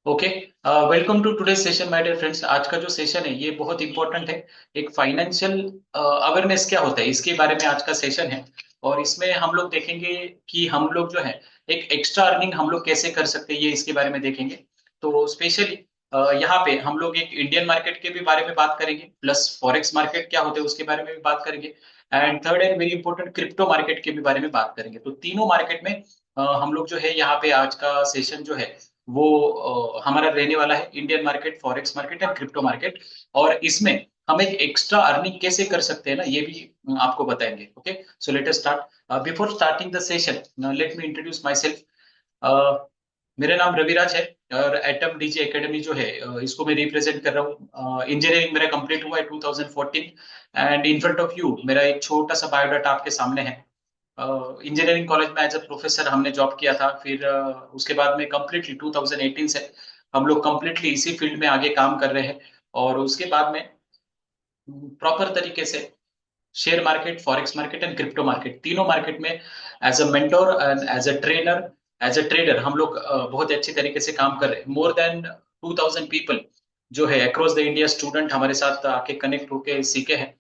Okay. Welcome to today session my dear friends. आज का जो सेशन है ये बहुत इंपॉर्टेंट है। एक फाइनेंशियल अवेयरनेस क्या होता है इसके बारे में आज का सेशन है। और इसमें हम लोग देखेंगे कि हम लोग जो है एक एक्स्ट्रा अर्निंग हम लोग कैसे कर सकते हैं, ये इसके बारे में देखेंगे। तो स्पेशली यहाँ पे हम लोग एक इंडियन मार्केट के भी बारे में बात करेंगे, प्लस फॉरेक्स मार्केट क्या होते हैं उसके बारे में भी बात करेंगे। And third and very important crypto market के भी बारे में बात करेंगे। तो तीनों मार्केट में हम लोग जो है यहाँ पे आज का सेशन जो है वो हमारा रहने वाला है Indian market, forex market and crypto market. और इसमें हम एक एक्स्ट्रा अर्निंग कैसे कर सकते हैं ना, ये भी आपको बताएंगे। Okay, so let us start. Before starting the session, let me introduce my self. मेरा नाम रविराज है और एटम डीजे एकेडमी जो है इसको मैं रिप्रेजेंट कर रहा हूँ। इंजीनियरिंग मेरा कंप्लीट हुआ है 2014। And in front of you मेरा एक छोटा सा बायोडाटा आपके सामने है। इंजीनियरिंग कॉलेज में एज अ प्रोफेसर हमने जॉब किया था। फिर उसके बाद में कम्प्लीटली 2018 से हम लोग कम्प्लीटली इसी फील्ड में आगे काम कर रहे हैं। और उसके बाद में प्रॉपर तरीके से share market, forex market and crypto market, तीनों मार्केट में as a mentor and as a trainer, as a trader हम लोग बहुत अच्छी तरीके से काम कर रहे हैं। मोर देन 2000 पीपल जो है अक्रॉस द इंडिया स्टूडेंट हमारे साथ आके कनेक्ट होके सीखे हैं।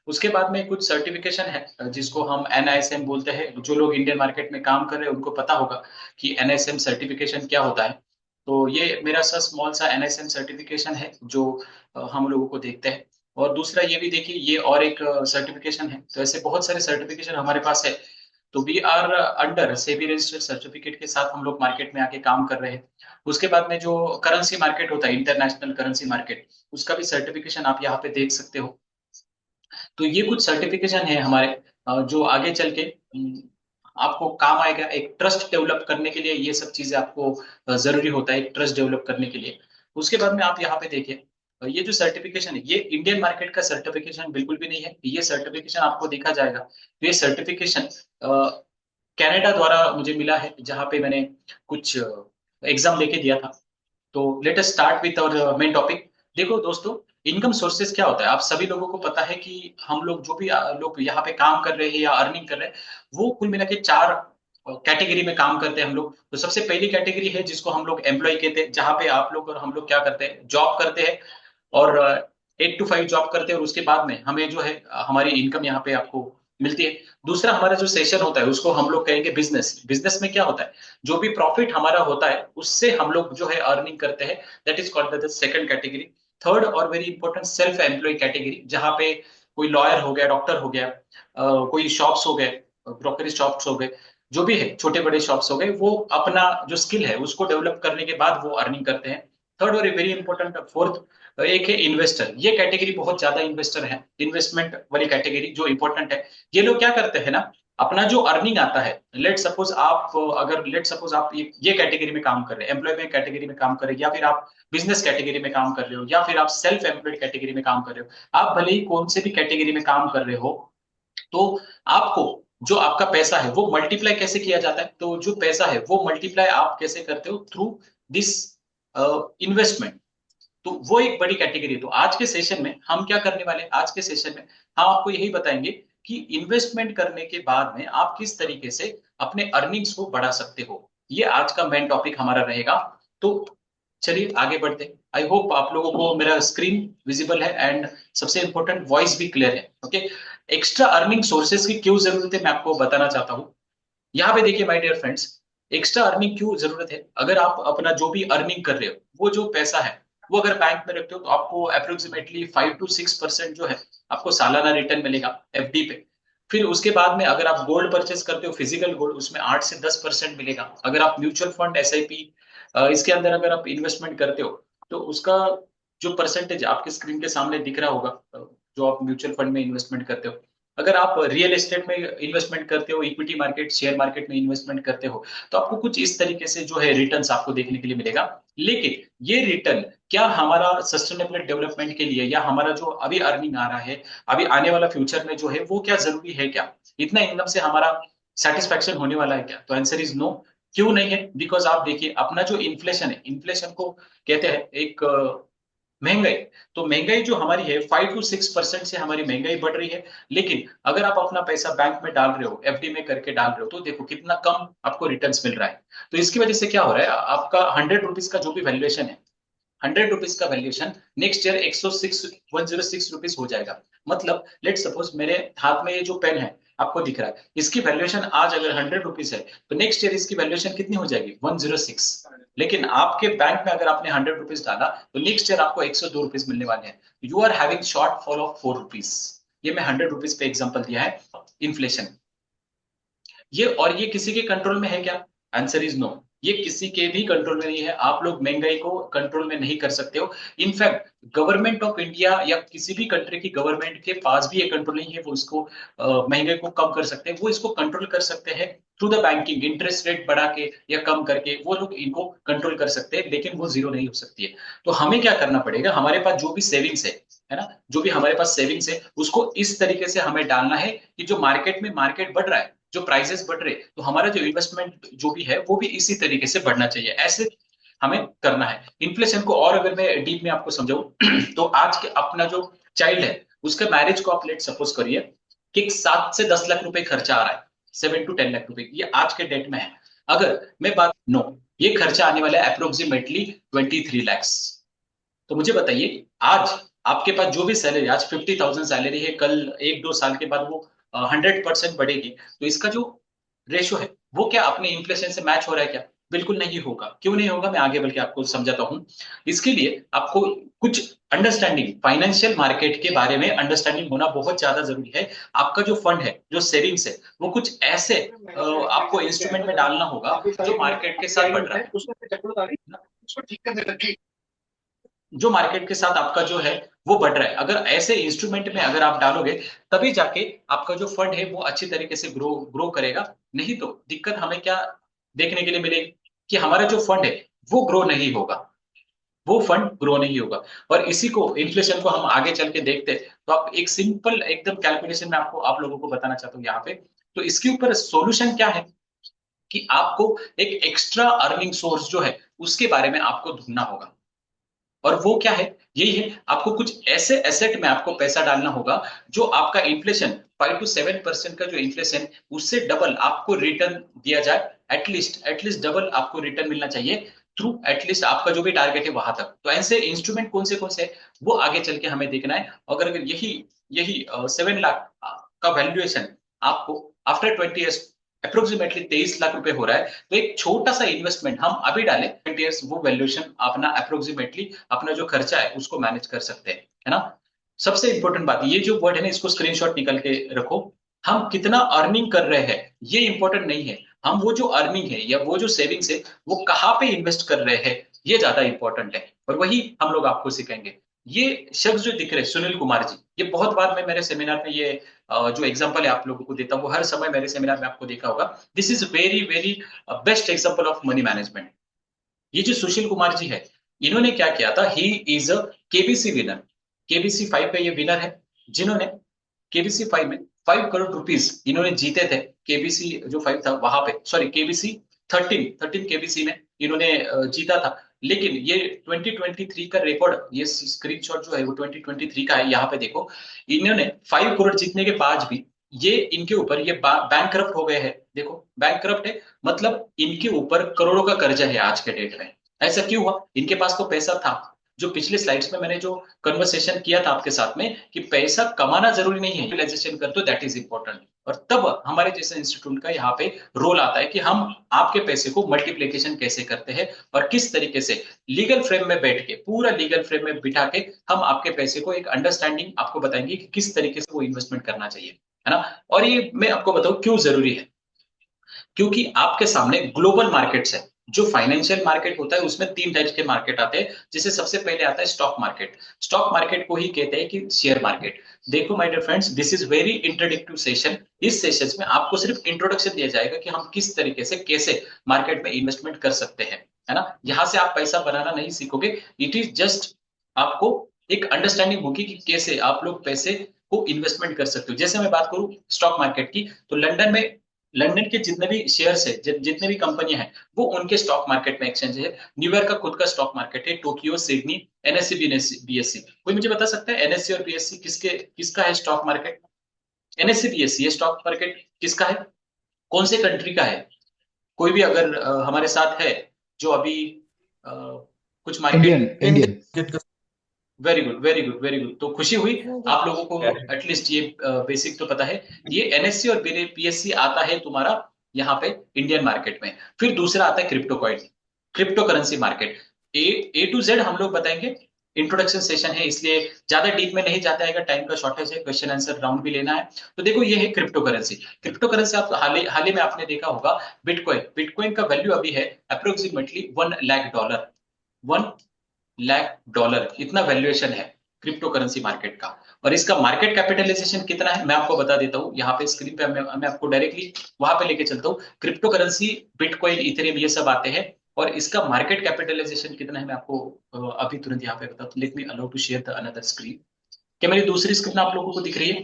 उसके बाद में कुछ सर्टिफिकेशन है जिसको हम एनआईएसएम बोलते हैं। जो लोग इंडियन मार्केट में काम कर रहे हैं उनको पता होगा कि एनआईएसएम सर्टिफिकेशन क्या होता है। तो ये मेरा सा स्मॉल सा एनआईएसएम सर्टिफिकेशन है जो हम लोगों को देखते हैं। और दूसरा ये भी देखिए, ये और एक सर्टिफिकेशन है। तो ऐसे बहुत सारे सर्टिफिकेशन हमारे पास है। तो we are under SEBI registered certificate के साथ हम लोग मार्केट में आके काम कर रहे हैं। उसके बाद में जो करेंसी मार्केट होता है, इंटरनेशनल करेंसी मार्केट, उसका भी सर्टिफिकेशन आप यहाँ पे देख सकते हो। तो ये कुछ सर्टिफिकेशन है हमारे जो आगे चल के आपको काम आएगा। एक ट्रस्ट डेवलप करने के लिए ये सब चीजें आपको जरूरी होता है, एक ट्रस्ट डेवलप करने के लिए। उसके बाद में आप यहाँ पे देखिए, ये जो सर्टिफिकेशन है ये इंडियन मार्केट का सर्टिफिकेशन बिल्कुल भी नहीं है। ये सर्टिफिकेशन आपको देखा जाएगा तो ये सर्टिफिकेशन कनाडा द्वारा मुझे मिला है, जहाँ पे मैंने कुछ एग्जाम लेके दिया था। तो let us start with our main topic. देखो दोस्तों, इनकम सोर्सेज क्या होता है आप सभी लोगों को पता है कि हम लोग जो भी लोग यहाँ पे काम कर रहे हैं या अर्निंग कर रहे हैं, वो कुल मिला के चार कैटेगरी में काम करते हैं हम लोग। तो सबसे पहली कैटेगरी है जिसको हम लोग एम्प्लॉय कहते हैं, जहाँ पे आप लोग और हम लोग क्या करते हैं, जॉब करते हैं। और 8 to 5 जॉब करते हैं और उसके बाद में हमें जो है हमारी इनकम यहाँ पे आपको मिलती है। दूसरा हमारा जो सेशन होता है उसको हम लोग कहेंगे बिजनेस। बिजनेस में क्या होता है, जो भी प्रॉफिट हमारा होता है उससे हम लोग जो है अर्निंग करते हैं। That is called the second category. Third और very important self employ category, जहाँ पे कोई लॉयर हो गया, डॉक्टर हो गया, कोई शॉप्स हो गए, ब्रोकरी शॉप्स हो गए, जो भी है छोटे बड़े शॉप्स हो गए, वो अपना जो स्किल है उसको डेवलप करने के बाद वो अर्निंग करते हैं। थर्ड और वेरी इंपॉर्टेंट फोर्थ एक है इन्वेस्टर। ये कैटेगरी बहुत ज्यादा इन्वेस्टर है, इन्वेस्टमेंट वाली कैटेगरी जो इंपॉर्टेंट है। ये लोग क्या करते हैं ना, अपना जो अर्निंग आता है, लेट सपोज आप अगर लेट सपोज आप ये कैटेगरी में काम कर रहे हैं, एम्प्लॉयमेंट कैटेगरी में काम कर रहे हैं, या फिर आप बिजनेस कैटेगरी में काम कर रहे हो, या फिर आप सेल्फ एम्प्लॉयड कैटेगरी में काम कर रहे हो, आप भले ही कौन से भी कैटेगरी में काम कर रहे हो, तो आपको जो आपका पैसा है वो मल्टीप्लाई कैसे किया जाता है। तो जो पैसा है वो मल्टीप्लाई आप कैसे करते हो, थ्रू दिस इन्वेस्टमेंट। तो वो एक बड़ी कैटेगरी है। तो आज के सेशन में हम क्या करने वाले हैं, आज के सेशन में हम आपको यही बताएंगे कि इन्वेस्टमेंट करने के बाद में आप किस तरीके से अपने अर्निंग्स को बढ़ा सकते हो। ये आज का मेन टॉपिक हमारा रहेगा। तो चलिए आगे बढ़ते। आई होप आप लोगों को मेरा स्क्रीन विजिबल है एंड सबसे इंपॉर्टेंट वॉइस भी क्लियर है। ओके, एक्स्ट्रा अर्निंग सोर्सेज की क्यों जरूरत है मैं आपको बताना चाहता हूँ। यहाँ पे देखिए my dear friends, extra earning क्यों जरूरत है। अगर आप अपना जो भी अर्निंग कर रहे हो, वो जो पैसा है वो अगर बैंक में रखते हो तो आपको अप्रोक्सीमेटली 5 to 6% जो है आपको सालाना रिटर्न मिलेगा एफडी पे। फिर उसके बाद में अगर आप गोल्ड परचेस करते हो, फिजिकल गोल्ड, उसमें 8 से 10% मिलेगा। अगर आप म्यूचुअल फंड, एसआईपी, इसके अंदर अगर आप इन्वेस्टमेंट करते हो तो उसका जो परसेंटेज आपके स्क्रीन के सामने दिख रहा होगा, जो आप म्यूचुअल फंड में इन्वेस्टमेंट करते हो। अगर आप रियल एस्टेट में इन्वेस्टमेंट करते हो, इक्विटी मार्केट, शेयर मार्केट में इन्वेस्टमेंट करते हो, तो आपको कुछ इस तरीके से जो है रिटर्न्स आपको देखने के लिए मिलेगा। लेकिन ये रिटर्न क्या हमारा सस्टेनेबल डेवलपमेंट के लिए, या हमारा जो अभी अर्निंग आ रहा है, अभी आने वाला फ्यूचर में जो है, वो क्या जरूरी है क्या, इतना इनकम से हमारा सेटिस्फेक्शन होने वाला है क्या? तो आंसर इज नो। क्यों नहीं है? बिकॉज आप देखिए अपना जो इन्फ्लेशन है, इन्फ्लेशन को कहते हैं एक महंगाई, तो महंगाई जो हमारी है 5 to 6% से हमारी महंगाई बढ़ रही है। लेकिन अगर आप अपना पैसा बैंक में डाल रहे हो, एफडी में करके डाल रहे हो, तो देखो कितना कम आपको रिटर्न्स मिल रहा है। तो इसकी वजह से क्या हो रहा है, आपका 100 रुपीज का जो भी वैल्यूएशन है, 100 रुपीज का वैल्यूएशन नेक्स्ट ईयर 106 हो जाएगा। मतलब लेट सपोज मेरे हाथ में ये जो पेन है आपको दिख रहा है, इसकी वैल्यूएशन आज अगर 100 रुपीज है, तो नेक्स्ट ईयर इसकी वैल्यूएशन कितनी हो जाएगी, 106। लेकिन आपके बैंक में अगर आपने 100 रुपीज डाला, तो नेक्स्ट ईयर आपको 102 रुपीज मिलने वाले हैं। You are having short fall of 4 rupees. ये मैं 100 रुपीज पे एग्जाम्पल दिया है। इन्फ्लेशन, ये और ये किसी के कंट्रोल में है क्या? Answer is no. ये किसी के भी कंट्रोल में नहीं है। आप लोग महंगाई को कंट्रोल में नहीं कर सकते हो। इनफैक्ट गवर्नमेंट ऑफ इंडिया या किसी भी कंट्री की गवर्नमेंट के पास भी ये कंट्रोल नहीं है, वो इसको महंगाई को कम कर सकते हैं। वो इसको कंट्रोल कर सकते हैं through the banking, interest rate बढ़ा के या कम करके वो लोग इनको कंट्रोल कर सकते हैं, लेकिन वो जीरो नहीं हो सकती है। तो हमें क्या करना पड़ेगा, हमारे पास जो भी सेविंग्स है ना, जो भी हमारे पास सेविंग्स है उसको इस तरीके से हमें डालना है कि जो मार्केट में मार्केट बढ़ रहा है, जो प्राइसेस बढ़ रहे, तो हमारा जो इन्वेस्टमेंट जो भी है वो भी इसी तरीके से बढ़ना चाहिए। ऐसे हमें करना है। इन्फ्लेशन को और अगर मैं डीप में आपको समझाऊं तो आज के अपना जो चाइल्ड है उसका मैरिज को आप लेट सपोज करिए कि 7 से 10 लाख रुपए खर्चा आ रहा है, 7 to 10 लाख रुपए, ये आज के डेट में है। अगर मैं बात नो, ये खर्चा आने वाला है अप्रोक्सीमेटली 23 लैक्स। तो मुझे बताइए, आज आपके पास जो भी सैलरी, आज 50,000 सैलरी है, कल 1-2 साल के बाद वो 100% बढ़ेगी, तो इसका जो रेशो है वो क्या अपने इन्फ्लेशन से मैच हो रहा है क्या? बिल्कुल नहीं होगा। क्यों नहीं होगा, मैं आगे बल्कि आपको समझाता हूँ। इसके लिए आपको कुछ अंडरस्टैंडिंग, फाइनेंशियल मार्केट के बारे में अंडरस्टैंडिंग होना बहुत ज्यादा जरूरी है। आपका जो फंड है, जो सेविंग्स है, वो कुछ ऐसे आपको इंस्ट्रूमेंट में डालना होगा जो मार्केट के साथ बढ़ रहा है, जो मार्केट के साथ आपका जो है वो बढ़ रहा है। अगर ऐसे इंस्ट्रूमेंट में अगर आप डालोगे, तभी जाके आपका जो फंड है वो अच्छी तरीके से ग्रो ग्रो करेगा। नहीं तो दिक्कत हमें क्या देखने के लिए मिलेगी कि हमारा जो फंड है वो ग्रो नहीं होगा, वो फंड ग्रो नहीं होगा। और इसी को, इन्फ्लेशन को हम आगे चल के देखते हैं, तो आप एक सिंपल एकदम कैलकुलेशन में आपको, आप लोगों को बताना चाहता हूँ यहाँ पे। तो इसके ऊपर सोल्यूशन क्या है कि आपको एक एक्स्ट्रा अर्निंग सोर्स जो है उसके बारे में आपको ढूंढना होगा। और वो क्या है, यही है, आपको कुछ ऐसे एसेट में आपको पैसा डालना होगा जो आपका इन्फ्लेशन 5 to 7% का जो इन्फ्लेशन, उससे डबल आपको रिटर्न दिया जाए। एटलीस्ट डबल आपको रिटर्न मिलना चाहिए थ्रू एटलीस्ट आपका जो भी टारगेट है वहां तक। तो ऐसे इंस्ट्रूमेंट कौन से वो आगे चल के हमें देखना है। अगर यही यही 7 लाख का वैल्यूएशन आपको आफ्टर 20 ईयर्स अप्रोक्सीमेटली 23 लाख रुपए हो रहा है, तो एक छोटा सा इन्वेस्टमेंट हम अभी डालें 20 ईयर्स, वो वैल्यूएशन अपना अप्रोक्सीमेटली अपना जो खर्चा है उसको मैनेज कर सकते हैं, है ना। सबसे इंपॉर्टेंट बात, ये जो वर्ड है ना, इसको स्क्रीनशॉट निकल के रखो। हम कितना अर्निंग कर रहे हैं ये इंपॉर्टेंट नहीं है, हम वो जो अर्निंग है या वो जो सेविंग्स है वो कहाँ पे इन्वेस्ट कर रहे हैं, ये ज्यादा इंपॉर्टेंट है। और वही हम लोग आपको सिखाएंगे। ये शख्स जो दिख रहे हैं सुनील कुमार जी, ये बहुत बार मैं मेरे सेमिनार में ये जो एग्जांपल है आप लोगों को देता हूँ, वो हर समय मेरे सेमिनार में आपको देखा होगा। This is very very best example of money management. ये जो सुशील कुमार जी है, इन्होंने क्या किया था, he is a KBC winner, KBC 5 का ये विनर है, जिन्होंने केबीसी 5 में 5 करोड़ रुपीस इन्होंने जीते थे। केबीसी जो 5 था वहां पे, सॉरी केबीसी 13 केबीसी में इन्होंने जीता था। लेकिन ये 2023 का रिकॉर्ड, ये स्क्रीनशॉट जो है वो 2023 का है, यहाँ पे देखो। इन्होंने 5 करोड़ जीतने के बाद भी ये इनके ऊपर ये बैंक करप्ट हो गए हैं। देखो बैंक करप्ट है, मतलब इनके ऊपर करोड़ों का कर्जा है आज के डेट में। ऐसा क्यों हुआ, इनके पास तो पैसा था। जो पिछले स्लाइड्स में मैंने जो कन्वर्सेशन किया था आपके साथ में कि पैसा कमाना जरूरी नहीं है, यूटिलाइजेशन कर दो दैट इज इंपॉर्टेंट। और तब हमारे जैसे इंस्टीट्यूट का यहाँ पे रोल आता है कि हम आपके पैसे को मल्टीप्लीकेशन कैसे करते हैं और किस तरीके से लीगल फ्रेम में बैठ के, पूरा लीगल फ्रेम में बिठा के हम आपके पैसे को एक अंडरस्टैंडिंग आपको बताएंगे कि किस तरीके से वो इन्वेस्टमेंट करना चाहिए, है ना। और ये मैं आपको बताऊं क्यों जरूरी है, क्योंकि आपके सामने ग्लोबल मार्केट्स है। जो फाइनेंशियल मार्केट होता है उसमें 3 टाइप्स के मार्केट आते हैं, जिसे सबसे पहले आता है स्टॉक मार्केट। स्टॉक मार्केट को ही कहते हैं कि शेयर मार्केट। देखो my dear friends, this is very introductory session. इस सेशन में आपको सिर्फ इंट्रोडक्शन दिया जाएगा कि हम किस तरीके से कैसे मार्केट में इन्वेस्टमेंट कर सकते हैं, है ना। यहाँ से आप पैसा बनाना नहीं सीखोगे, इट इज जस्ट आपको एक अंडरस्टैंडिंग होगी कि कैसे आप लोग पैसे को इन्वेस्टमेंट कर सकते हो। जैसे मैं बात करूं स्टॉक मार्केट की, तो लंदन के जितने भी शेयर्स है, जितने भी कंपनियां हैं, वो उनके स्टॉक मार्केट में एक्सचेंज है। न्यूयॉर्क का खुद का स्टॉक मार्केट है, टोक्यो, सिडनी, एनएससी, बीएससी। कोई मुझे बता सकता है एनएससी और बीएससी किसका है स्टॉक मार्केट? एनएससी बीएससी ये स्टॉक मार्केट किसका है? कौन से कंट्री का है? कोई भी अगर हमारे साथ है जो अभी अ, कुछ Indian market. Indian. Very good, very good, very good. तो खुशी हुई, आप लोगों को एटलीस्ट ये बेसिक तो पता है। ये एनएससी और पीएससी आता है तुम्हारा यहाँ पे इंडियन मार्केट में। फिर दूसरा आता है crypto coin, crypto currency market. A to Z हम लोग बताएंगे। इंट्रोडक्शन सेशन है, इसलिए ज्यादा डीप में नहीं जाता है, अगर टाइम का शॉर्टेज है, क्वेश्चन आंसर राउंड भी लेना है। तो देखो ये है क्रिप्टो करेंसी। क्रिप्टो करेंसी आप हाल ही में आपने देखा होगा, बिटकॉइन। बिटकॉइन का वैल्यू अभी है अप्रोक्सीमेटली $1 लाख। $1 लाख इतना वैल्यूएशन है क्रिप्टो करेंसी मार्केट का। और इसका मार्केट कैपिटलाइजेशन कितना है मैं आपको बता देता हूँ। यहाँ पे स्क्रीन पे मैं आपको डायरेक्टली वहां पे लेके चलता हूँ। क्रिप्टो करेंसी, बिटकॉइन, इथेरियम, ये सब आते हैं। और इसका मार्केट कैपिटलाइजेशन कितना है मैं आपको अभी तुरंत यहाँ पे बताता हूँ। Let me allow to share the another screen. क्या मेरी दूसरी स्क्रीन आप लोगों को दिख रही है?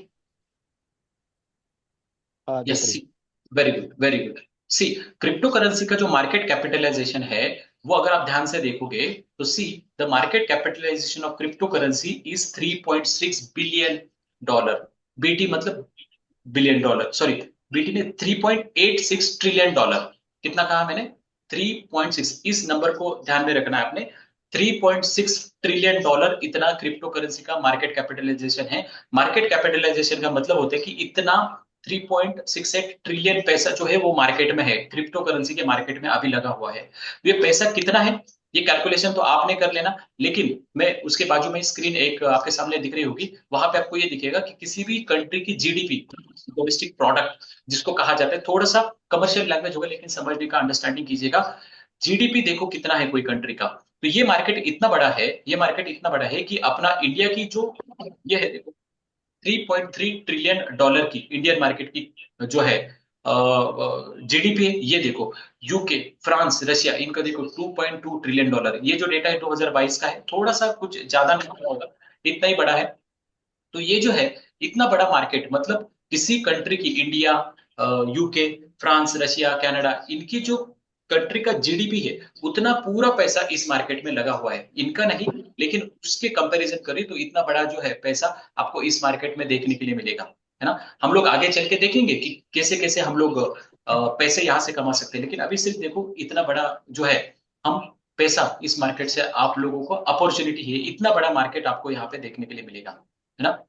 हाँ, यस, दिख रही। See. Very good, very good. See, cryptocurrency का जो मार्केट कैपिटलाइजेशन है, वो अगर आप ध्यान से देखोगे तो see, the market capitalization of cryptocurrency is $3.6 billion. BT मतलब बिलियन डॉलर, सॉरी, बीटी ने $3.86 ट्रिलियन। कितना कहा मैंने? 3.6। इस नंबर को ध्यान में रखना है आपने। $3.6 ट्रिलियन इतना क्रिप्टो करेंसी का मार्केट कैपिटलाइजेशन है। मार्केट कैपिटलाइजेशन का मतलब होता है कि इतना 3.68 ट्रिलियन पैसा जो है वो मार्केट में है, क्रिप्टो करेंसी के मार्केट में अभी लगा हुआ है। ये पैसा कितना है, ये कैलकुलेशन तो आपने कर लेना। लेकिन मैं उसके बाजू में स्क्रीन एक आपके सामने दिख रही होगी, वहां पे आपको ये दिखेगा कि किसी भी कंट्री की जीडीपी, डोमेस्टिक प्रोडक्ट जिसको कहा जाता है, थोड़ा सा कमर्शियल लैंग्वेज होगा लेकिन समझने का अंडरस्टैंडिंग कीजिएगा। जीडीपी देखो कितना है कोई कंट्री का। तो ये मार्केट इतना बड़ा है, ये मार्केट इतना बड़ा है कि अपना इंडिया की जो ये है, देखो, $3.3 ट्रिलियन की इंडियन मार्केट की जो है जीडीपी है। ये देखो, यूके, फ्रांस, रशिया, इनका देखो $2.2 ट्रिलियन। ये जो डेटा है 2022 का है, थोड़ा सा कुछ ज्यादा नहीं होगा, इतना ही बड़ा है। तो ये जो है इतना बड़ा मार्केट, मतलब किसी कंट्री की, India, UK, France, Russia, Canada, इनकी जो कंट्री का जीडीपी है, उतना पूरा पैसा इस मार्केट में लगा हुआ है, इनका नहीं। लेकिन उसके कंपैरिजन करें तो इतना बड़ा जो है पैसा आपको इस मार्केट में देखने के लिए मिलेगा, है ना। हम लोग आगे चल के देखेंगे कि कैसे कैसे हम लोग पैसे यहाँ से कमा सकते हैं। लेकिन अभी सिर्फ देखो इतना बड़ा जो है, हम पैसा इस मार्केट से आप लोगों को अपॉर्चुनिटी है, इतना बड़ा मार्केट आपको यहाँ पे देखने के लिए मिलेगा, है ना।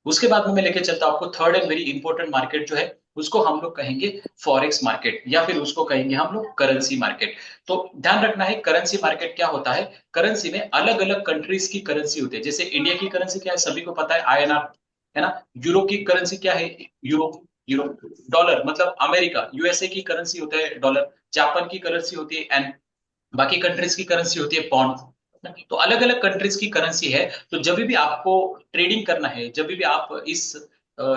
उसके बाद में मैं लेके चलता हूं आपको third and very important market जो है, उसको हम लोग कहेंगे फॉरेक्स मार्केट, या फिर उसको कहेंगे हम लोग करेंसी मार्केट। तो ध्यान रखना है, करेंसी मार्केट क्या होता है। करेंसी में अलग अलग कंट्रीज की करेंसी होती है। जैसे इंडिया की करेंसी क्या है, सभी को पता है, आईएनआर, है ना। यूरो की करेंसी क्या है? यूरो। यूरो। डॉलर मतलब अमेरिका, यूएसए की करेंसी होता है डॉलर। जापान की करेंसी होती है एन। बाकी कंट्रीज की करेंसी होती है पौंड। तो अलग अलग कंट्रीज की करेंसी है। तो जब भी आपको ट्रेडिंग करना है, जब भी आप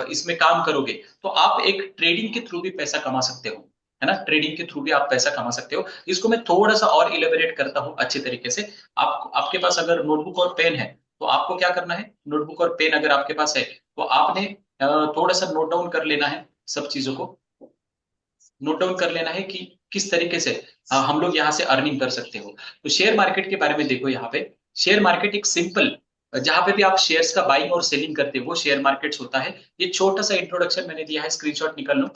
इसमें काम करोगे, तो आप एक ट्रेडिंग के थ्रू भी पैसा कमा सकते हो, है ना। ट्रेडिंग के थ्रू भी आप पैसा कमा सकते हो। इसको मैं थोड़ा सा और इलेबोरेट करता हूँ अच्छे तरीके से। आपके पास अगर नोटबुक और पेन है, तो आपको क्या करना है, नोटबुक और पेन अगर आपके पास है, तो आपने थोड़ा सा नोट डाउन कर लेना है सब चीजों को। नोट डाउन कर लेना है कि किस तरीके से हम लोग यहाँ से अर्निंग कर सकते हो। तो शेयर मार्केट के बारे में देखो यहाँ पे। शेयर मार्केट एक सिंपल, जहां पे भी आप शेयर्स का बाइंग और सेलिंग करते हो वो शेयर मार्केट्स होता है। ये छोटा सा इंट्रोडक्शन मैंने दिया है, स्क्रीनशॉट निकाल लो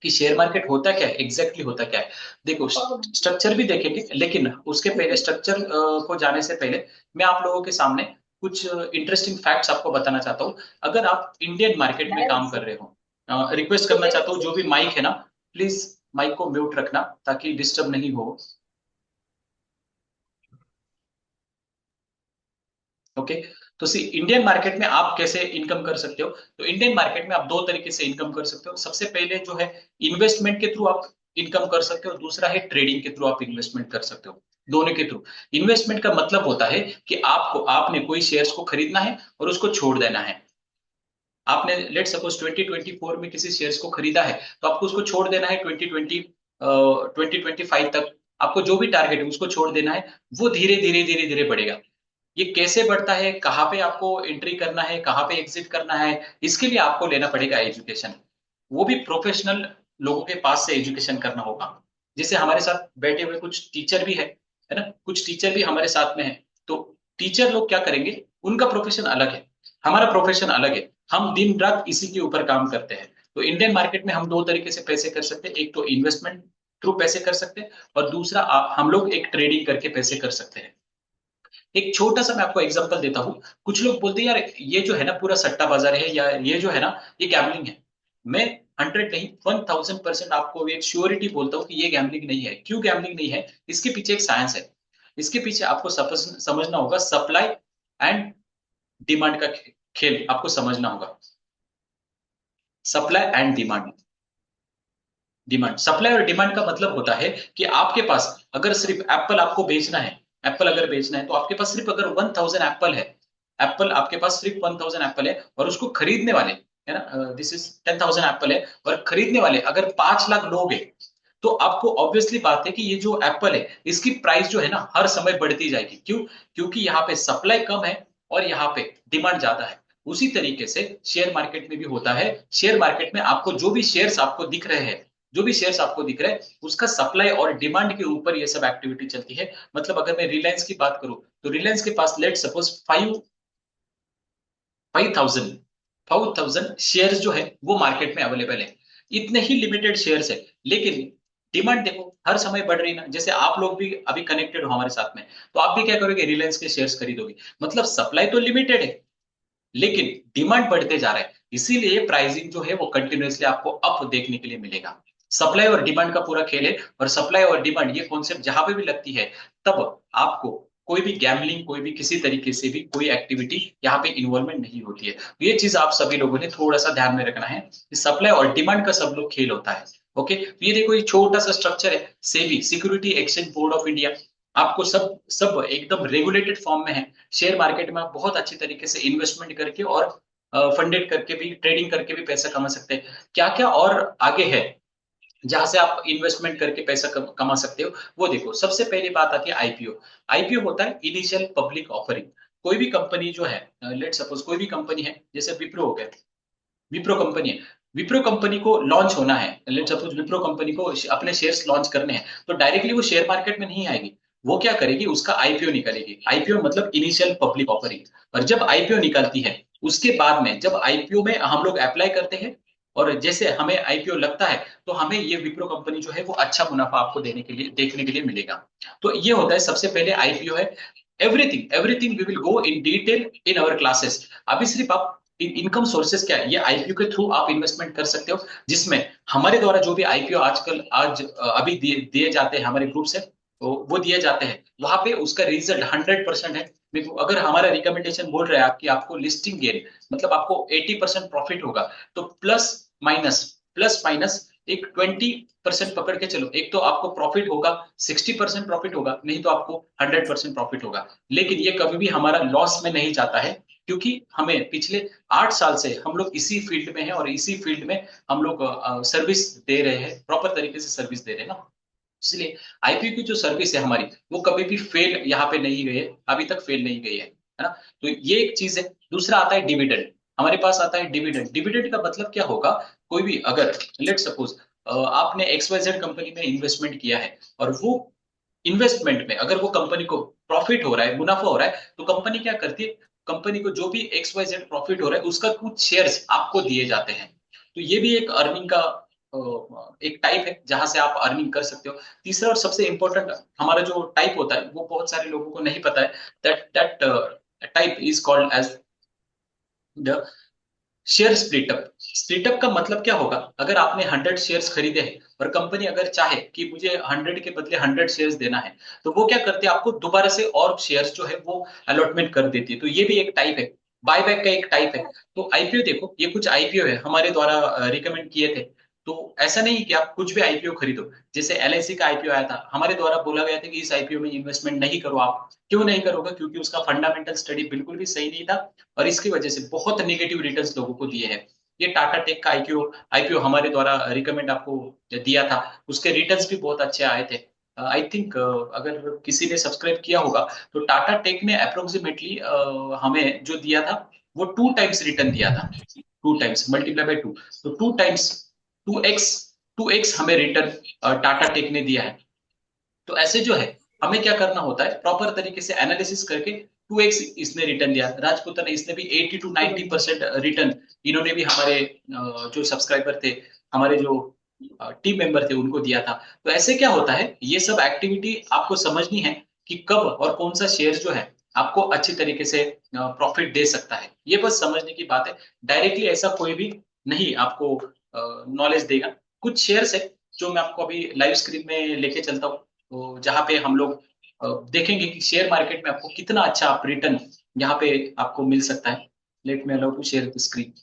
कि शेयर मार्केट होता क्या है, एग्जैक्टली होता क्या है। देखो, स्ट्रक्चर भी देखेंगे, लेकिन उसके पहले स्ट्रक्चर को जाने से पहले मैं आप लोगों के सामने कुछ इंटरेस्टिंग फैक्ट्स आपको बताना चाहता हूँ। अगर आप इंडियन मार्केट में काम कर रहे हो, रिक्वेस्ट करना चाहता हूँ जो भी माइक है ना, प्लीज माइक को म्यूट रखना ताकि डिस्टर्ब नहीं हो। ओके। तो सी, इंडियन मार्केट में आप कैसे इनकम कर सकते हो। तो इंडियन मार्केट में आप दो तरीके से इनकम कर सकते हो। सबसे पहले जो है, इन्वेस्टमेंट के थ्रू आप इनकम कर सकते हो। दूसरा है ट्रेडिंग के थ्रू आप इन्वेस्टमेंट कर सकते हो। दोनों के थ्रू। इन्वेस्टमेंट का मतलब होता है कि आपने कोई शेयर्स को खरीदना है और उसको छोड़ देना है। आपने लेट सपोज 2024 में किसी शेयर्स को खरीदा है, तो आपको उसको छोड़ देना है 2025 तक। आपको जो भी टारगेट है उसको छोड़ देना है। वो धीरे धीरे धीरे धीरे बढ़ेगा। ये कैसे बढ़ता है, कहाँ पे आपको एंट्री करना है, कहाँ पे एग्जिट करना है, इसके लिए आपको लेना पड़ेगा एजुकेशन। वो भी प्रोफेशनल लोगों के पास से एजुकेशन करना होगा। जैसे हमारे साथ बैठे हुए कुछ टीचर भी है ना, कुछ टीचर भी हमारे साथ में है। तो टीचर लोग क्या करेंगे, उनका प्रोफेशन अलग है, हमारा प्रोफेशन अलग है। हम दिन रात इसी के ऊपर काम करते हैं। तो इंडियन मार्केट में हम दो तरीके से पैसे कर सकते हैं, एक तो इन्वेस्टमेंट थ्रू पैसे कर सकते हैं, और दूसरा हम लोग एक ट्रेडिंग करके पैसे कर सकते हैं। एक छोटा सा मैं आपको एग्जांपल देता हूँ। कुछ लोग बोलते हैं यार ये जो है ना पूरा सट्टा बाजार है, या ये जो है ना ये गैम्बलिंग है। मैं 100 नहीं 1000% आपको एक श्योरिटी बोलता हूँ कि ये गैम्बलिंग नहीं है। क्यों गैम्बलिंग नहीं है? इसके पीछे एक साइंस है। इसके पीछे आपको समझना होगा, सप्लाई एंड डिमांड का खेल आपको समझना होगा। Supply and demand. Demand, supply और डिमांड का मतलब होता है कि आपके पास अगर सिर्फ एप्पल आपको बेचना है, एप्पल अगर बेचना है तो आपके पास सिर्फ अगर 1000 एप्पल है, एप्पल आपके पास सिर्फ 1000 एप्पल है, और उसको खरीदने वाले है ना, दिस इज 10,000 एप्पल है, और खरीदने वाले अगर 5 लाख लोग हैं, तो आपको ऑब्वियसली बात है कि ये जो एप्पल है इसकी प्राइस जो है ना हर समय बढ़ती जाएगी। क्यों? क्योंकि यहाँ पे सप्लाई कम है और यहाँ पे डिमांड ज्यादा है। उसी तरीके से शेयर मार्केट में भी होता है। शेयर मार्केट में आपको जो भी शेयर्स आपको दिख रहे हैं, जो भी शेयर्स आपको दिख रहे हैं, उसका सप्लाई और डिमांड के ऊपर ये सब एक्टिविटी चलती है। मतलब अगर मैं रिलायंस की बात करूं, तो रिलायंस के पास लेट सपोज 5,000 शेयर्स जो है वो मार्केट में अवेलेबल है। इतने ही लिमिटेड शेयर्स है, लेकिन डिमांड देखो हर समय बढ़ रही ना। जैसे आप लोग भी अभी कनेक्टेड हो हमारे साथ में, तो आप भी क्या करोगे, रिलायंस के शेयर्स खरीदोगे। मतलब सप्लाई तो लिमिटेड है, लेकिन डिमांड बढ़ते जा रहा है, इसीलिए प्राइसिंग जो है वो कंटिन्यूअसली आपको अप देखने के लिए मिलेगा। सप्लाई और डिमांड का पूरा खेल है, और सप्लाई और डिमांड ये कॉन्सेप्ट जहां पे भी लगती है, तब आपको कोई भी गैम्बलिंग, कोई भी किसी तरीके से भी कोई एक्टिविटी यहाँ पे इन्वॉल्वमेंट नहीं होती है। तो ये चीज आप सभी लोगों ने थोड़ा सा ध्यान में रखना है कि सप्लाई और डिमांड का सब लोग खेल होता है। ओके, तो ये देखो ये छोटा सा स्ट्रक्चर है, SEBI security exchange board of India, आपको सब सब एकदम रेगुलेटेड फॉर्म में है। शेयर मार्केट में आप बहुत अच्छी तरीके से इन्वेस्टमेंट करके और फंडेड करके भी, ट्रेडिंग करके भी पैसा कमा सकते हैं। क्या क्या और आगे है जहां से आप इन्वेस्टमेंट करके पैसा कमा सकते हो, वो देखो। सबसे पहली बात आती है आईपीओ। आईपीओ होता है इनिशियल पब्लिक ऑफरिंग। कोई भी कंपनी जो है, लेट सपोज कोई भी कंपनी है, जैसे विप्रो हो गया, विप्रो कंपनी है, विप्रो कंपनी को लॉन्च होना है, लेट सपोज विप्रो कंपनी को अपने शेयर्स लॉन्च करने हैं, तो डायरेक्टली वो शेयर मार्केट में नहीं आएगी। वो क्या करेगी, उसका आईपीओ निकालेगी। आईपीओ मतलब इनिशियल पब्लिक ऑफरिंग। और जब आईपीओ निकलती है, उसके बाद में जब आईपीओ में हम लोग अप्लाई करते हैं, और जैसे हमें आईपीओ लगता है, तो हमें ये विप्रो कंपनी जो है वो अच्छा मुनाफा आपको देने के लिए, देखने के लिए मिलेगा। तो ये होता है सबसे पहले आईपीओ है। Everything everything we will go in detail in our classes. अभी सिर्फ आप इनकम सोर्सेस क्या है, ये आईपीओ के थ्रू आप इन्वेस्टमेंट कर सकते हो, जिसमें हमारे द्वारा जो भी आईपीओ आजकल अभी दिए दिए जाते हैं हमारे ग्रुप से, तो वो दिए जाते हैं, वहां पे उसका रिजल्ट 100% है। देखो अगर हमारा रिकमेंडेशन बोल रहा है आपकी, आपको लिस्टिंग गेन मतलब आपको 80% प्रॉफिट होगा, तो प्लस माइनस एक 20% पकड़ के चलो, एक तो आपको प्रॉफिट होगा, 60% प्रॉफिट होगा, नहीं तो आपको 100% प्रॉफिट होगा। लेकिन ये कभी भी हमारा लॉस में नहीं जाता है, क्योंकि हमें पिछले 8 साल से हम लोग इसी फील्ड में हैं, और इसी फील्ड में हम लोग सर्विस दे रहे हैं, प्रॉपर तरीके से सर्विस दे रहे हैं ना। इसलिए आईपीओ की जो सर्विस है हमारी, वो कभी भी फेल यहाँ पे नहीं गई है, अभी तक फेल नहीं गई है ना। तो ये एक चीज है। दूसरा आता है डिविडेंड। हमारे पास आता है डिविडेंड। डिविडेंड का मतलब क्या होगा, कोई भी अगर लेट सपोज आपने XYZ कंपनी में इन्वेस्टमेंट किया है, और वो इन्वेस्टमेंट में अगर वो कंपनी को प्रॉफिट हो रहा है, मुनाफा हो रहा है, तो कंपनी क्या करती है, कंपनी को जो भी XYZ प्रॉफिट हो रहा है उसका कुछ शेयर्स आपको दिए जाते हैं। तो ये भी एक अर्निंग का एक टाइप है जहां से आप अर्निंग कर सकते हो। तीसरा और सबसे इंपॉर्टेंट हमारा जो टाइप होता है, वो बहुत सारे लोगों को नहीं पता है। That that type is called as the share splitup. Splitup का मतलब क्या होगा, अगर आपने 100 शेयर्स खरीदे हैं, और कंपनी अगर चाहे कि मुझे 100 के बदले 100 शेयर्स देना है, तो वो क्या करते हैं, आपको दोबारा से और शेयर्स जो है वो अलॉटमेंट कर देती है। तो ये भी एक टाइप है, बायबैक का एक टाइप है। तो आईपीओ देखो, ये कुछ आईपीओ है हमारे द्वारा रिकमेंड किए थे। तो ऐसा नहीं कि आप कुछ भी आईपीओ खरीदो। जैसे एलआईसी का आईपीओ आया था, हमारे द्वारा बोला गया था कि इस आईपीओ में इन्वेस्टमेंट नहीं करो। आप क्यों नहीं करोगे, क्योंकि उसका फंडामेंटल स्टडी बिल्कुल भी सही नहीं था, और इसकी वजह से बहुत नेगेटिव रिटर्न्स लोगों को दिए हैं। ये टाटा टेक का आईपीओ आईपीओ हमारे द्वारा रिकमेंड आपको दिया था, उसके रिटर्न्स भी बहुत अच्छे आए थे। आई थिंक अगर किसी ने सब्सक्राइब किया होगा, तो टाटा टेक ने अप्रोक्सीमेटली हमें जो दिया था, वो 2 टाइम्स रिटर्न दिया था। 2 टाइम्स मल्टीप्लाई बाय 2, तो 2 टाइम्स, 2x 2x हमें रिटर्न टाटा टेक ने दिया है। तो ऐसे जो है हमें क्या करना होता है, प्रॉपर तरीके से एनालिसिस करके 2x इसने रिटर्न दिया, राजपूतन ने इसने भी 80 to 90% रिटर्न, इन्होंने भी हमारे जो सब्सक्राइबर थे, हमारे जो टीम मेंबर थे उनको दिया था। तो ऐसे क्या होता है, ये सब एक्टिविटी आपको समझनी है कि कब और कौन सा शेयर जो है आपको अच्छी तरीके से प्रॉफिट दे सकता है, ये बस समझने की बात है। डायरेक्टली ऐसा कोई भी नहीं आपको नॉलेज देगा। कुछ शेयर्स है जो मैं आपको अभी लाइव स्क्रीन में लेके चलता हूँ, तो जहां पे हम लोग देखेंगे कि शेयर मार्केट में आपको कितना अच्छा आप रिटर्न यहाँ पे आपको मिल सकता है। Let me allow to share the screen.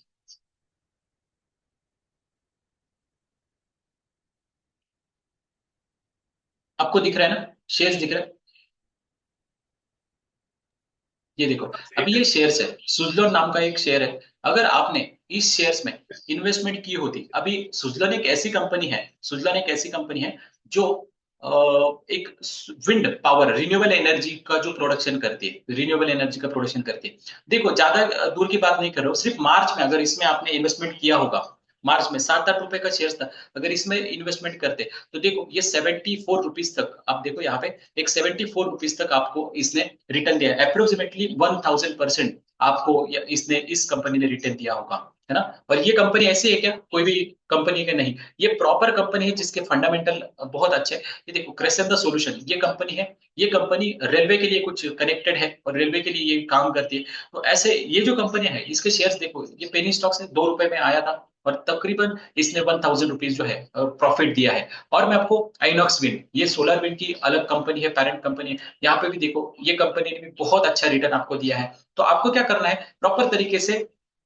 आपको दिख रहा है ना, शेयर्स दिख रहा है? ये देखो, अभी ये शेयर्स है, सुजलोन नाम का एक शेयर है। अगर आपने इस शेयर्स में इन्वेस्टमेंट की होती, अभी सुजलोन एक ऐसी कंपनी है, सुजलोन एक ऐसी कंपनी है जो एक विंड पावर रिन्यूएबल एनर्जी का जो प्रोडक्शन करती है, रिन्यूएबल एनर्जी का प्रोडक्शन करती है। देखो ज्यादा दूर की बात नहीं कर रहा हूँ, सिर्फ मार्च में अगर इसमें आपने इन्वेस्टमेंट किया होगा, मार्च में 7-8 रुपए का शेयर था, अगर इसमें इन्वेस्टमेंट करते तो देखो ये 74 रुपीज तक, आप देखो यहाँ पे एक 74 रुपीज तक आपको इसने रिटर्न दिया है, अप्रोक्सीमेटली 1000% आपको इसने इस कंपनी ने रिटर्न दिया होगा, है ना। और ये कंपनी ऐसी है क्या, कोई भी कंपनी का नहीं, ये प्रॉपर कंपनी है जिसके फंडामेंटल बहुत अच्छे हैं। ये देखो क्रेसेंट सोल्यूशन ये कंपनी है, ये कंपनी रेलवे के लिए कुछ कनेक्टेड है और रेलवे के लिए ये काम करती है। तो ऐसे ये जो कंपनी है इसके शेयर्स देखो, ये पेनी स्टॉक से 2 रुपए में आया था और तकरीबन इसने 1000 रुपीज जो है प्रॉफिट दिया है। और मैं आपको आइनॉक्स विंड, ये सोलर विंड की अलग कंपनी है, पेरेंट कंपनी है, यहाँ पे भी देखो ये कंपनी ने भी बहुत अच्छा रिटर्न आपको दिया है। तो आपको क्या करना है, प्रॉपर तरीके से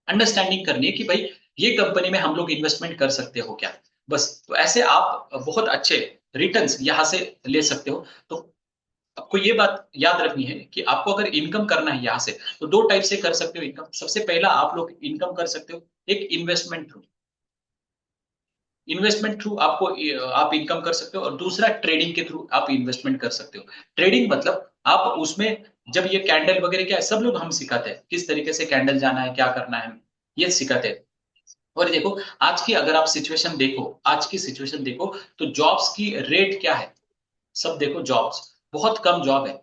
अंडरस्टैंडिंग करनी है कि भाई ये कंपनी में हम लोग इन्वेस्टमेंट कर सकते हो क्या, बस। तो ऐसे आप बहुत अच्छे रिटर्न्स यहाँ से ले सकते हो। तो आपको ये बात याद रखनी है कि आपको अगर इनकम करना है यहाँ से, तो दो टाइप से कर सकते हो इनकम। सबसे पहला आप लोग इनकम कर सकते हो एक इन्वेस्टमेंट थ्रू, इन्वेस्टमेंट थ्रू आपको आप इनकम कर सकते हो, और दूसरा ट्रेडिंग के थ्रू आप इन्वेस्टमेंट कर सकते हो। ट्रेडिंग मतलब आप उसमें, जब ये कैंडल वगैरह क्या है सब लोग हम सिखाते हैं किस तरीके से कैंडल जाना है, क्या करना है, ये सिखाते हैं। और देखो आज की अगर आप सिचुएशन देखो, आज की सिचुएशन देखो, तो जॉब्स की रेट क्या है, सब देखो जॉब्स बहुत कम जॉब है,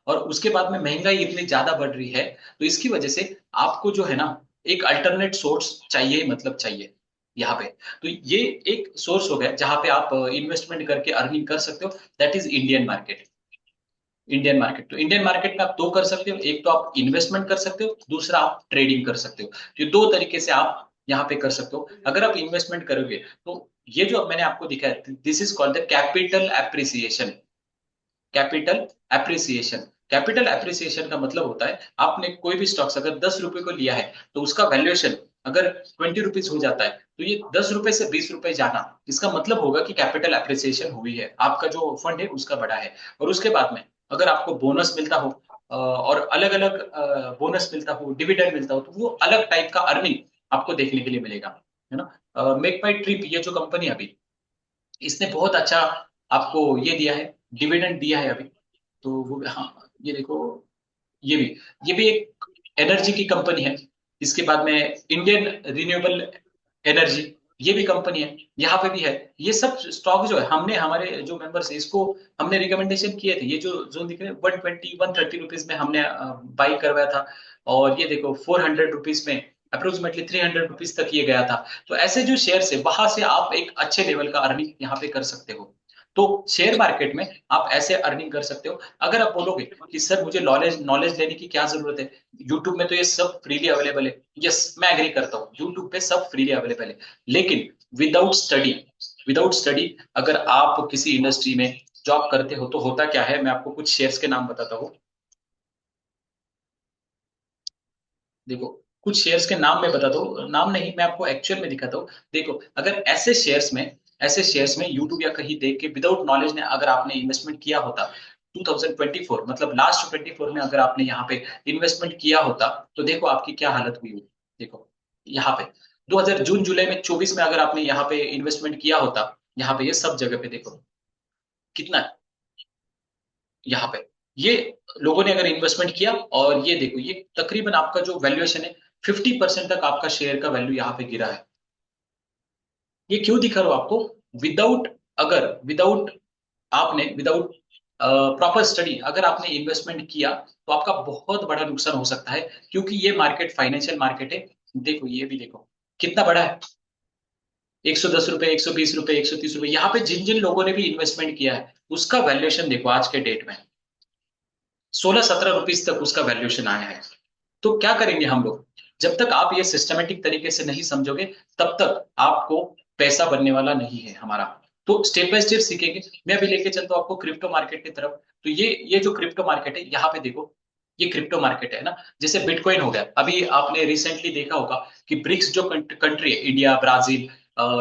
और उसके बाद में महंगाई इतनी ज्यादा बढ़ रही है। तो इसकी वजह से आपको जो है ना एक अल्टरनेट सोर्स चाहिए, मतलब चाहिए यहाँ पे। तो ये एक सोर्स हो गया जहां पे आप इन्वेस्टमेंट करके अर्निंग कर सकते हो, that is Indian market. Indian market, तो इंडियन मार्केट में आप दो कर सकते हो, एक तो आप इन्वेस्टमेंट कर सकते हो, दूसरा आप ट्रेडिंग कर सकते हो। तो ये दो तरीके से आप यहाँ पे कर सकते हो। अगर आप इन्वेस्टमेंट करोगे तो ये जो अब मैंने आपको दिखाया, this is called the capital appreciation. Capital appreciation, capital appreciation का मतलब होता है आपने कोई भी स्टॉक्स अगर 10 रुपए को लिया है, तो उसका वैल्यूएशन अगर 20 रुपीज हो जाता है, तो ये 10 रुपए से 20 रुपए जाना, इसका मतलब होगा कि कैपिटल एप्रिसिएशन हुई है, आपका जो फंड है उसका बढ़ा है। और उसके बाद में अगर आपको बोनस मिलता हो और अलग अलग बोनस मिलता हो, डिविडेंड मिलता हो, तो वो अलग टाइप का अर्निंग आपको देखने के लिए मिलेगा, है ना। मेक माई ट्रिप ये जो कंपनी अभी, इसने बहुत अच्छा आपको ये दिया है, डिविडेंड दिया है अभी। तो वो हाँ, ये देखो, ये भी ये भी एक एनर्जी की कंपनी है। इसके बाद में इंडियन रिन्यूएबल एनर्जी, ये भी कंपनी है, यहाँ पे भी है। ये सब स्टॉक जो है हमने, हमारे जो मेंबर्स है इसको हमने रिकमेंडेशन किए थे, ये जो जो दिख रहे हैं 120-130 रुपीज में हमने बाई करवाया था। और ये देखो 400 रुपीज में अप्रोक्सीमेटली 300 रुपीज तक ये गया था। तो ऐसे जो शेयर है वहां से आप एक अच्छे लेवल का अर्निंग यहाँ पे कर सकते हो। तो शेयर मार्केट में आप ऐसे अर्निंग कर सकते हो। अगर आप बोलोगे कि सर मुझे नॉलेज नॉलेज लेने की क्या जरूरत है, यूट्यूब में तो ये सब फ्रीली अवेलेबल है, यस मैं एग्री करता हूँ, यूट्यूब पे सब फ्रीली अवेलेबल है। लेकिन विदाउट स्टडी, विदाउट स्टडी अगर आप किसी इंडस्ट्री में जॉब करते हो तो होता क्या है, मैं आपको कुछ शेयर्स के नाम बताता हूँ। देखो कुछ शेयर्स के नाम मैं बताता हूँ, नाम नहीं मैं आपको एक्चुअल में दिखाता हूँ। देखो अगर ऐसे शेयर्स में, ऐसे शेयर्स में यूट्यूब या कहीं देख के विदाउट नॉलेज ने अगर आपने इन्वेस्टमेंट किया होता 2024, मतलब लास्ट 24 में अगर आपने यहाँ पे इन्वेस्टमेंट किया होता, तो देखो आपकी क्या हालत हुई होती। देखो यहाँ पे 2000 जून जुलाई में 24 में अगर आपने यहाँ पे इन्वेस्टमेंट किया होता, यहाँ पे ये सब जगह पे देखो कितना है यहाँ पे, ये लोगों ने अगर इन्वेस्टमेंट किया, और ये देखो ये तकरीबन आपका जो वैल्यूएशन है 50% तक आपका शेयर का वैल्यू यहाँ पे गिरा है। ये क्यों दिखा रहा हूं आपको, विदाउट अगर विदाउट आपने विदाउट प्रॉपर स्टडी अगर आपने इन्वेस्टमेंट किया तो आपका बहुत बड़ा नुकसान हो सकता है, क्योंकि ये मार्केट फाइनेंशियल मार्केट है। देखो ये भी देखो कितना बड़ा है, 110 रुपए, 120 रुपए, 130 रुपए, यहाँ पे जिन जिन लोगों ने भी इन्वेस्टमेंट किया है उसका वैल्यूएशन देखो आज के डेट में 16-17 रुपीज तक उसका वैल्यूएशन आया है। तो क्या करेंगे हम लोग, जब तक आप ये सिस्टमेटिक तरीके से नहीं समझोगे तब तक आपको पैसा बनने वाला नहीं है हमारा। तो स्टेप बाय स्टेप सीखेंगे। मैं अभी लेके चलता हूँ आपको क्रिप्टो मार्केट की तरफ। तो ये जो क्रिप्टो मार्केट है यहाँ पे देखो, ये क्रिप्टो मार्केट है ना, जैसे बिटकॉइन हो गया। अभी आपने रिसेंटली देखा होगा कि ब्रिक्स जो कंट्री है, इंडिया, ब्राजील,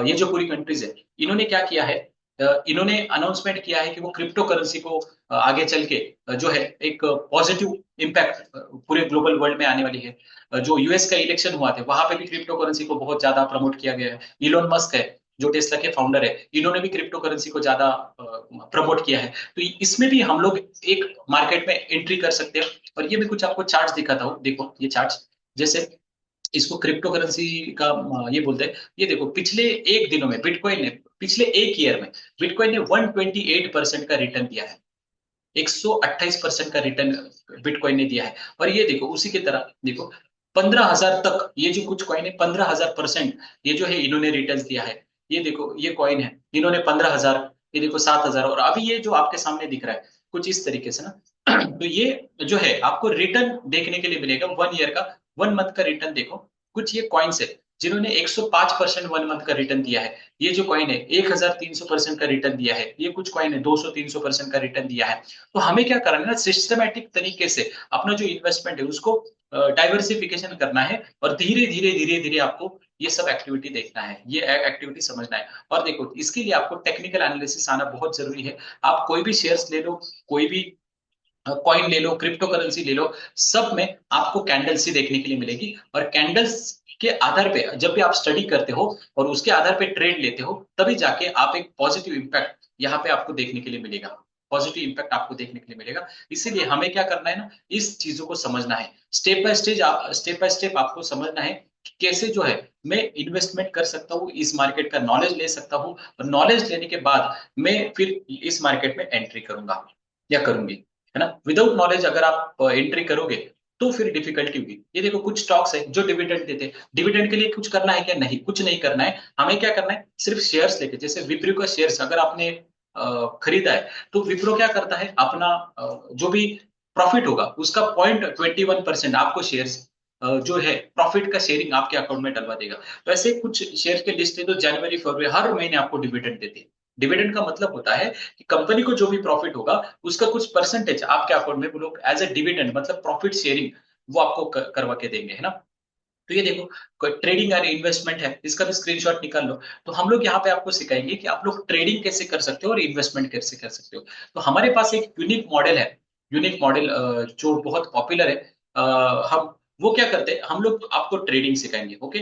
ये जो पूरी कंट्रीज है, इन्होंने क्या किया है, इन्होंने अनाउंसमेंट किया है कि वो क्रिप्टो करेंसी को आगे चल के जो है एक पॉजिटिव इम्पैक्ट पूरे ग्लोबल वर्ल्ड में आने वाली है। जो यूएस का इलेक्शन हुआ था वहां पे भी क्रिप्टो करेंसी को बहुत ज्यादा प्रमोट किया गया है। इलोन मस्क है जो टेस्ला के फाउंडर है, इन्होंने भी क्रिप्टो करेंसी को ज्यादा प्रमोट किया है। तो इसमें भी हम लोग एक मार्केट में एंट्री कर सकते हैं। और ये मैं कुछ आपको चार्ट्स दिखाता हूँ, देखो ये चार्ट्स, जैसे इसको क्रिप्टो करेंसी का ये बोलते हैं। ये देखो पिछले एक दिनों में बिटकॉइन ने, पिछले एक ईयर में बिटकॉइन ने 128% का रिटर्न दिया है। 128% का रिटर्न बिटकॉइन ने दिया है। और ये देखो उसी की तरह देखो 15,000 तक ये जो कुछ कॉइन है, 15,000% ये जो है इन्होंने रिटर्न दिया है। ये देखो ये कॉइन है, इन्होंने 15,000, ये देखो 7,000, और अभी ये जो आपके सामने दिख रहा है कुछ इस तरीके से ना। तो ये जो है आपको रिटर्न देखने के लिए मिलेगा 1 ईयर का, 1 मंथ का रिटर्न देखो। कुछ ये कॉइन्स है जिन्होंने 105% 1 मंथ का रिटर्न दिया है। ये जो कॉइन है 1,300% का रिटर्न दिया है। ये कुछ कॉइन है 200-300% का रिटर्न दिया है। तो हमें क्या करना है ना, सिस्टमेटिक तरीके से अपना जो इन्वेस्टमेंट है उसको डाइवर्सिफिकेशन करना है, और धीरे धीरे धीरे धीरे आपको ये सब एक्टिविटी देखना है, ये एक्टिविटी समझना है। और देखो इसके लिए आपको टेक्निकल एनालिसिस आना बहुत जरूरी है। आप कोई भी शेयर्स ले लो, कोई भी कॉइन ले लो, क्रिप्टो करेंसी ले लो, सब में आपको कैंडल्स ही देखने के लिए मिलेगी। और कैंडल्स के आधार पे जब भी आप स्टडी करते हो और उसके आधार पे ट्रेड लेते हो, तभी जाके आप एक पॉजिटिव इंपैक्ट यहाँ पे आपको देखने के लिए मिलेगा। पॉजिटिव इंपैक्ट आपको देखने के लिए मिलेगा। इसीलिए हमें क्या करना है ना, इस चीजों को समझना है। स्टेप बाय स्टेप आपको समझना है कि कैसे जो है मैं इन्वेस्टमेंट कर सकता हूँ, इस मार्केट का नॉलेज ले सकता हूँ, और नॉलेज लेने के बाद मैं फिर इस मार्केट में एंट्री करूंगा या करूंगी, है ना। विदाउट नॉलेज अगर आप एंट्री करोगे तो फिर डिफिकल्टी होगी। ये देखो कुछ स्टॉक्स है जो डिविडेंड देते हैं। डिविडेंड के लिए कुछ करना है क्या? नहीं, कुछ नहीं करना है। हमें क्या करना है, सिर्फ शेयर्स लेके, जैसे विप्रो का शेयर्स अगर आपने खरीदा है, तो विप्रो क्या करता है, अपना जो भी प्रॉफिट होगा उसका 0.21% आपको शेयर्स जो है प्रॉफिट का शेयरिंग आपके अकाउंट में डलवा देगा। तो ऐसे कुछ शेयर के लिस्ट है तो जनवरी फरवरी हर महीने आपको डिविडेंड देते हैं। डिविडेंड का मतलब होता है कि कंपनी को जो भी प्रॉफिट होगा उसका कुछ परसेंटेज आपके अकाउंट में वो लोग एज ए डिविडेंड मतलब प्रॉफिट शेयरिंग वो आपको करवा के देंगे, है ना। तो ये देखो ट्रेडिंग और इन्वेस्टमेंट है, इसका भी स्क्रीनशॉट निकाल लो। तो हम लोग यहाँ पे आपको सिखाएंगे कि आप लोग ट्रेडिंग कैसे कर सकते हो और इन्वेस्टमेंट कैसे कर सकते हो। तो हमारे पास एक यूनिक मॉडल है, यूनिक मॉडल जो बहुत पॉपुलर है। हम वो क्या करते हैं, हम लोग आपको ट्रेडिंग सिखाएंगे, ओके।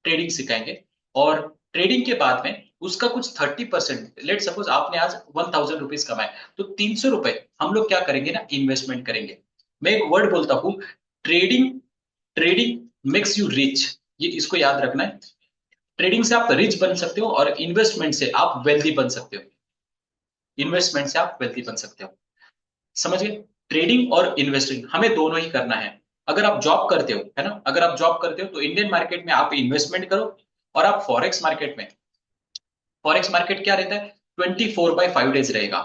ट्रेडिंग सिखाएंगे, और ट्रेडिंग के बाद में उसका कुछ 30%, लेट सपोज आपने आज 1,000 रुपीज कमाए, तो 300 रुपए हम लोग क्या करेंगे ना, इन्वेस्टमेंट करेंगे। मैं एक वर्ड बोलता हूँ, trading, trading makes you rich, ये इसको याद रखना है। ट्रेडिंग से आप रिच बन सकते हो और इन्वेस्टमेंट से आप वेल्दी बन सकते हो। इन्वेस्टमेंट से आप वेल्दी बन सकते हो, समझ गए। ट्रेडिंग और इन्वेस्टिंग हमें दोनों ही करना है। अगर आप जॉब करते हो, है ना, अगर आप जॉब करते हो तो इंडियन मार्केट में आप इन्वेस्टमेंट करो, और आप फॉरेक्स मार्केट में, फॉरेक्स मार्केट क्या रहता है, 24/5 डेज रहेगा।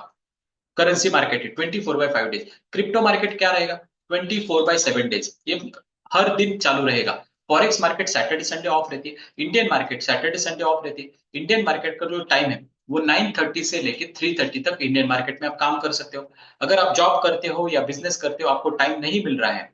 करेंसी मार्केट है 24/5 डेज। क्रिप्टो मार्केट क्या रहेगा, 24/7 डेज, ये हर दिन चालू रहेगा। Forex market Saturday Sunday off रहती है, Indian market Saturday Sunday off रहती है। इंडियन मार्केट का जो टाइम है वो 9:30 से लेके 3:30 तक इंडियन मार्केट में आप काम कर सकते हो। अगर आप जॉब करते हो या बिजनेस करते हो, आपको टाइम नहीं मिल रहा है,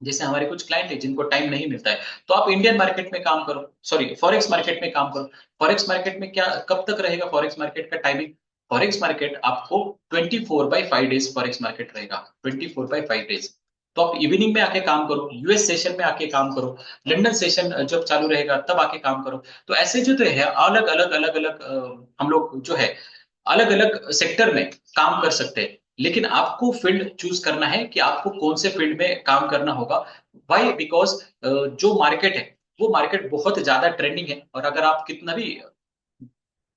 जैसे हमारे कुछ क्लाइंट है जिनको टाइम नहीं मिलता है, तो आप इंडियन मार्केट में काम करो, सॉरी फॉरेक्स मार्केट में काम करो। फॉरेक्स मार्केट में क्या, कब तक रहेगा फॉरेक्स मार्केट का टाइमिंग, फॉरेक्स मार्केट आपको 24/5 डेज फॉरेक्स मार्केट रहेगा, 24/5 डेज। तो आप इवनिंग में आके काम करो, यूएस सेशन में आके काम करो, लंदन सेशन जब चालू रहेगा तब आके काम करो। तो ऐसे जो तो है अलग अलग अलग अलग हम लोग जो है अलग अलग सेक्टर में काम कर सकते हैं। लेकिन आपको फील्ड चूज करना है कि आपको कौन से फील्ड में काम करना होगा। वाई, बिकॉज जो मार्केट है वो मार्केट बहुत ज्यादा ट्रेंडिंग है, और अगर आप कितना भी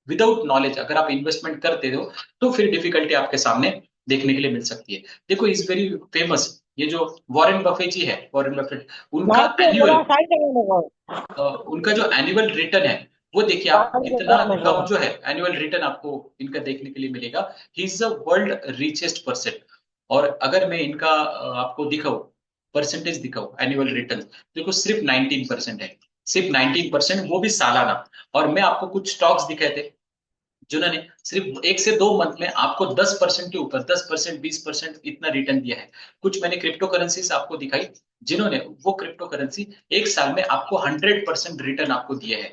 विदाउट नॉलेज अगर आप इन्वेस्टमेंट करते हो तो फिर डिफिकल्टी आपके सामने देखने के लिए मिल सकती है। देखो इज वेरी फेमस, ये जो वॉरेन बफे जी है, वॉरेन बफेट, उनका माइक पे एनुअल थोड़ा साइड करने को। उनका जो एनुअल रिटर्न है वो देखिए आप साइड कितना करने को। कम जो है एनुअल रिटर्न आपको इनका देखने के लिए मिलेगा। He is the world richest person. और अगर मैं इनका आपको दिखाऊं, परसेंटेज दिखाऊं एनुअल रिटर्न, देखो सिर्फ 19% है, सिर्फ 19%, वो भी सालाना। और मैं आपको कुछ स्टॉक्स दिखाए थे जिन्होंने सिर्फ 1 से 2 मंथ में आपको 10% के ऊपर, 10%, 20% इतना रिटर्न दिया है। कुछ मैंने क्रिप्टो करेंसीज आपको दिखाई जिन्होंने वो क्रिप्टो करेंसी 1 साल में आपको 100% रिटर्न आपको दिए है।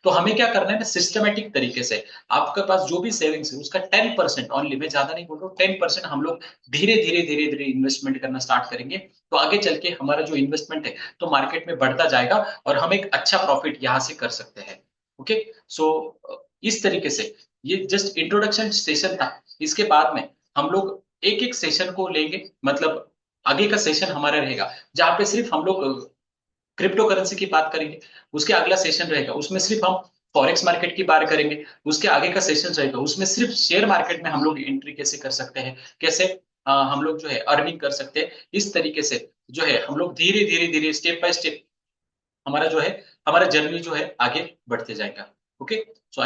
तो हमें क्या करना है ना, सिस्टमेटिक तरीके से आपके पास जो भी सेविंग्स है उसका 10% ऑनली, मैं ज्यादा नहीं बोल रहा हूँ, 10% हम लोग धीरे धीरे धीरे धीरे इन्वेस्टमेंट करना स्टार्ट करेंगे। तो आगे चल के हमारा जो इन्वेस्टमेंट है तो मार्केट में बढ़ता जाएगा और हम एक अच्छा प्रॉफिट यहाँ से कर सकते हैं। ओके। सो इस तरीके से ये जस्ट इंट्रोडक्शन सेशन था। इसके बाद में हम लोग एक एक सेशन को लेंगे, मतलब आगे का सेशन हमारा रहेगा जहां पे सिर्फ हम लोग क्रिप्टो करेंसी की बात करेंगे। उसके अगला सेशन रहेगा उसमें सिर्फ हम फॉरेक्स मार्केट की बात करेंगे। उसके आगे का सेशन रहेगा उसमें सिर्फ शेयर मार्केट में हम लोग एंट्री कैसे कर सकते हैं, कैसे हम लोग जो है अर्निंग कर सकते हैं। इस तरीके से जो है हम लोग धीरे धीरे धीरे स्टेप बाय स्टेप हमारा जो है, हमारा जर्नी जो है आगे बढ़ते जाएगा। ओके। सो